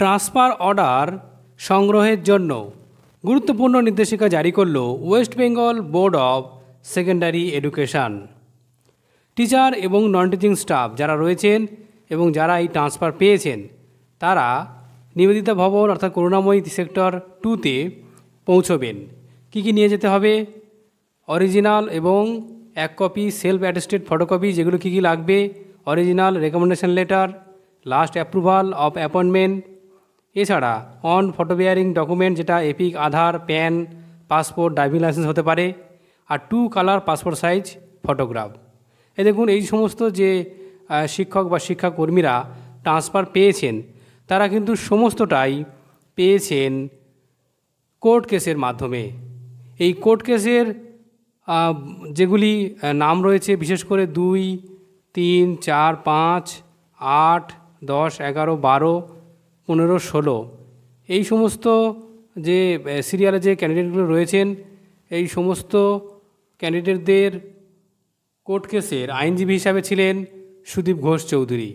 Transfer order সংগ্রহের জন্য গুরুত্বপূর্ণ নির্দেশিকা জারি করল West Bengal board of secondary education. Teacher এবং নন টিচিং স্টাফ যারা রয়েছেন এবং যারা এই ট্রান্সফার পেয়েছেন তারা নিবেদিতা ভবন অর্থাৎ করুণাময়ী সেক্টর 2-তে পৌঁছবেন। কি কি নিয়ে যেতে হবে? অরিজিনাল এবং 1 কপি সেলফ অ্যাটেস্টেড ফটোকপি, যেগুলো কি কি লাগবে? Original recommendation letter, last approval of appointment, এছাড়া অন ফটো বেয়ারিং ডকুমেন্ট যেটা এপিক, আধার, প্যান, পাসপোর্ট, ড্রাইভিং লাইসেন্স হতে পারে, আর 2 কালার পাসপোর্ট সাইজ ফটোগ্রাফ। দেখুন, এই সমস্ত যে শিক্ষক বা শিক্ষাকর্মীরা ট্রান্সফার পেয়েছেন তারা কিন্তু সমস্তটাই পেয়েছেন কোর্ট কেসের মাধ্যমে। এই কোর্ট কেসের যেগুলি নাম রয়েছে, বিশেষ করে 2, 3, 4, 5, 8, 10, 11, 12, 15, 16 এই সমস্ত যে সিরিয়ালে যে ক্যান্ডিডেটগুলো রয়েছেন এই সমস্ত ক্যান্ডিডেটদের কোর্ট কেসের আইনজীবী হিসাবে ছিলেন সুদীপ ঘোষ চৌধুরী।